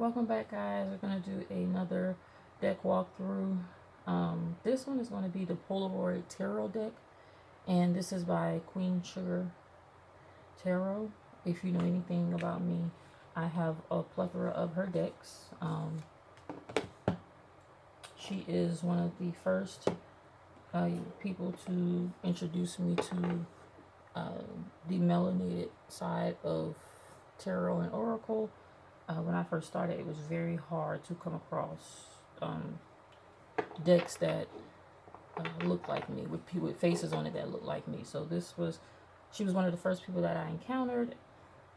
Welcome back, guys. We're going to do another deck walkthrough. This one is going to be the Polaroid Tarot deck, and this is by Queen Sugar Tarot. If you know anything about me, I have a plethora of her decks. She is one of the first people to introduce me to the melanated side of tarot and oracle. When I first started, it was very hard to come across decks that looked like me, with people with faces on it that looked like me. So she was one of the first people that I encountered,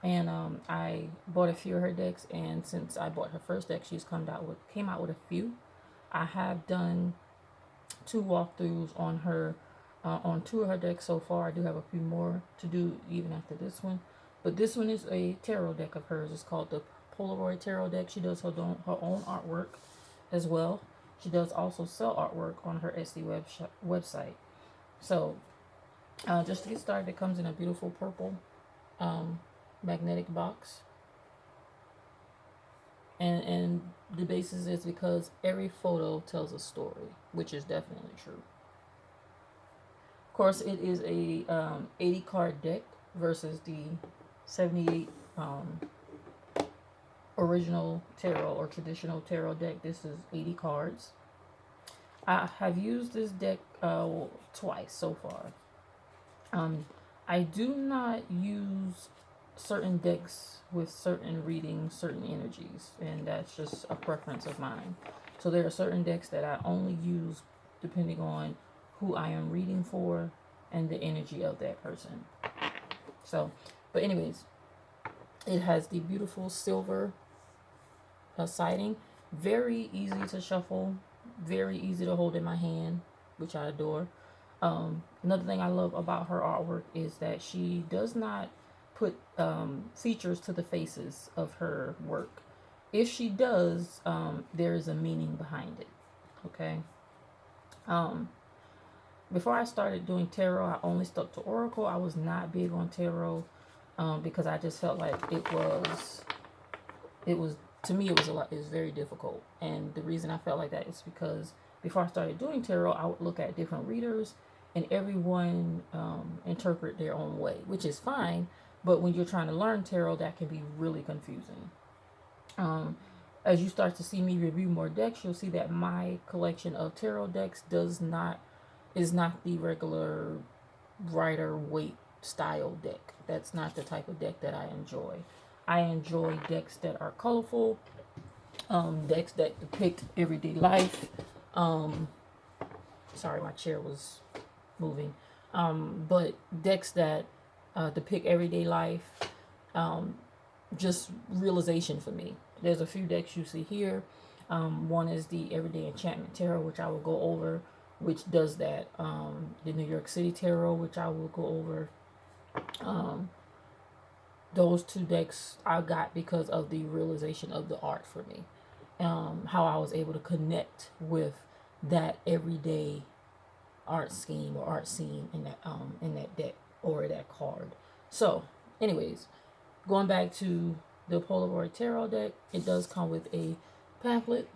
and I bought a few of her decks. And since I bought her first deck, she's came out with a few. I have done two walkthroughs on her, on two of her decks so far. I do have a few more to do even after this one, but this one is a tarot deck of hers. It's called the Polaroid Tarot deck. She does her own artwork as well. She does also sell artwork on her Etsy website. So, just to get started, it comes in a beautiful purple magnetic box. And the basis is because every photo tells a story, which is definitely true. Of course, it is a 80 card deck versus the 78 original tarot or traditional tarot deck. This is 80 cards. I have used this deck twice so far. I do not use certain decks with certain readings, certain energies, and that's just a preference of mine. So there are certain decks that I only use depending on who I am reading for and the energy of that person. So, but anyways, it has the beautiful silver siding, very easy to shuffle, very easy to hold in my hand, which I adore. Another thing I love about her artwork is that she does not put features to the faces of her work. If she does, there is a meaning behind it. Okay. Before I started doing tarot, I only stuck to oracle. I was not big on tarot because I just felt like it was to me it was very difficult. And the reason I felt like that is because before I started doing tarot, I would look at different readers, and everyone interpret their own way, which is fine. But when you're trying to learn tarot, that can be really confusing. As you start to see me review more decks, you'll see that my collection of tarot decks is not the regular Rider Waite style deck. That's not the type of deck that I enjoy. I enjoy decks that are colorful, decks that depict everyday life. Sorry, my chair was moving. But decks that depict everyday life, just realization for me. There's a few decks you see here. One is the Everyday Enchantment Tarot, which I will go over, which does that. The New York City Tarot, which I will go over. Those two decks I got because of the realization of the art for me. How I was able to connect with that everyday art scheme or art scene in that deck or that card. So, anyways, going back to the Polaroid Tarot deck, it does come with a pamphlet,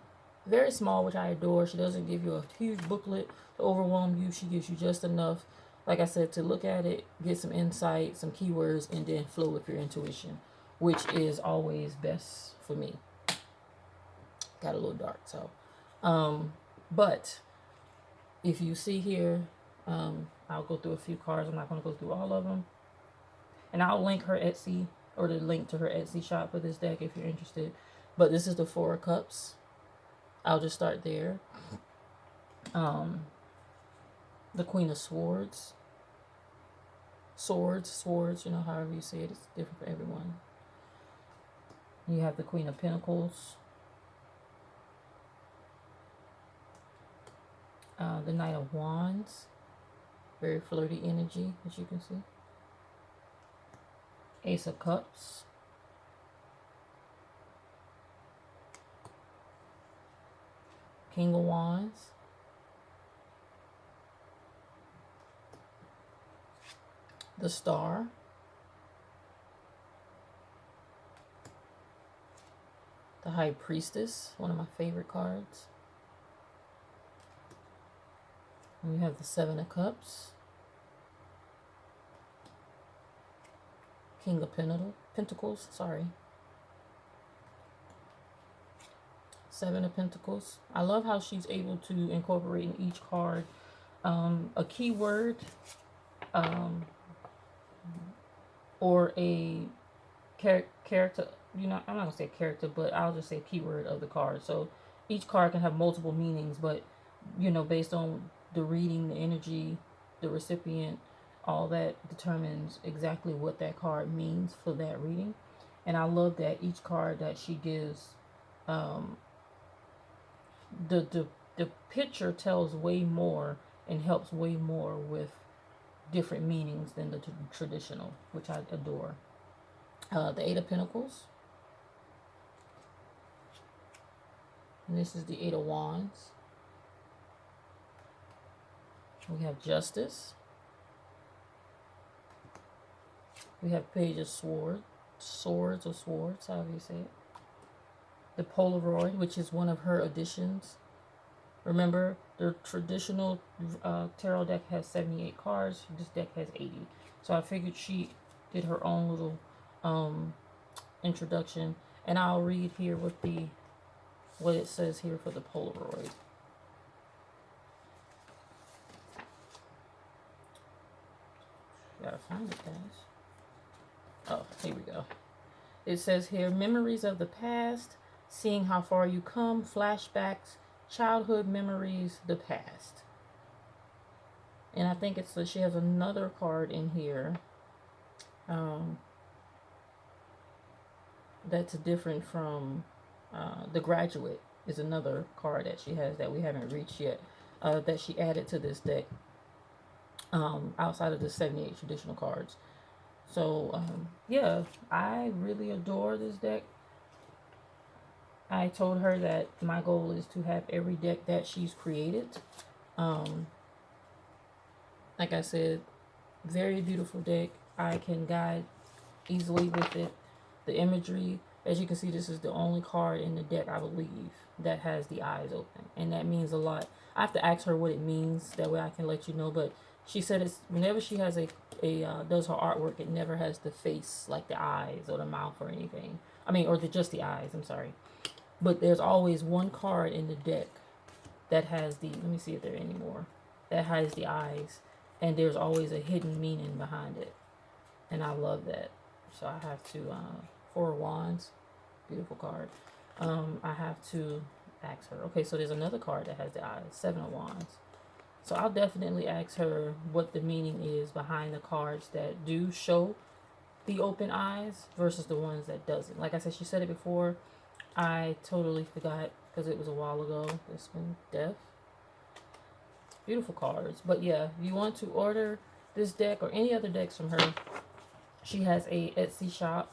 very small, which I adore. She doesn't give you a huge booklet to overwhelm you. She gives you just enough, like I said, to look at it, get some insight, some keywords, and then flow with your intuition, which is always best for me. Got a little dark, so. But if you see here, I'll go through a few cards. I'm not going to go through all of them. And I'll link her Etsy, or the link to her Etsy shop for this deck if you're interested. But this is the Four of Cups. I'll just start there. The Queen of Swords. Swords, you know, however you say it, it's different for everyone. You have the Queen of Pentacles. The Knight of Wands. Very flirty energy, as you can see. Ace of Cups. King of Wands. The Star. The High Priestess, one of my favorite cards. And we have the Seven of Cups. King of Pentacles, sorry. Seven of Pentacles. I love how she's able to incorporate in each card a keyword or a character. You know, I'm not gonna say character, but I'll just say keyword of the card. So each card can have multiple meanings, but you know, based on the reading, the energy, the recipient, all that determines exactly what that card means for that reading. And I love that each card that she gives, um, the picture tells way more and helps way more with different meanings than the traditional, which I adore. The Eight of Pentacles. And this is the Eight of Wands. We have Justice. We have Page of Swords, however you say it. The Polaroid, which is one of her additions. Remember, the traditional tarot deck has 78 cards. This deck has 80. So I figured she did her own little introduction. And I'll read here what it says here for the Polaroid. Gotta find it, guys. Oh, here we go. It says here, memories of the past, seeing how far you come, flashbacks, childhood memories, the past. And I think it's she has another card in here that's different from The Graduate is another card that she has that we haven't reached yet, that she added to this deck outside of the 78 traditional cards. So, yeah, I really adore this deck. I told her that my goal is to have every deck that she's created. Like I said, very beautiful deck. I can guide easily with it. The imagery, as you can see, this is the only card in the deck, I believe, that has the eyes open. And that means a lot. I have to ask her what it means. That way I can let you know. But she said it's whenever she has does her artwork, it never has the face, like the eyes or the mouth or anything. I mean, or just the eyes, I'm sorry. But there's always one card in the deck that has let me see if there are any more, that has the eyes. And there's always a hidden meaning behind it. And I love that. So I have to, Four of Wands, beautiful card. I have to ask her. Okay, so there's another card that has the eyes, Seven of Wands. So I'll definitely ask her what the meaning is behind the cards that do show the open eyes versus the ones that doesn't. Like I said, she said it before. I totally forgot because it was a while ago. This one, Death. Beautiful cards. But yeah, if you want to order this deck or any other decks from her, she has a Etsy shop.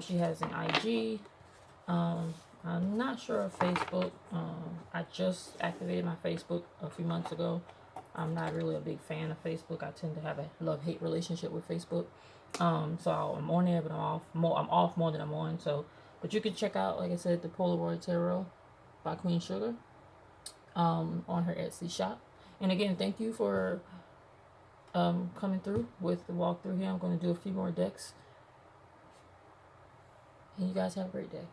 She has an IG. I'm not sure of Facebook. I just activated my Facebook a few months ago. I'm not really a big fan of Facebook. I tend to have a love-hate relationship with Facebook. So I'm on there, but I'm off more than I'm on. So, but you can check out, like I said, the Polaroid Tarot by Queen Sugar on her Etsy shop. And again, thank you for coming through with the walkthrough here. I'm going to do a few more decks. And you guys have a great day.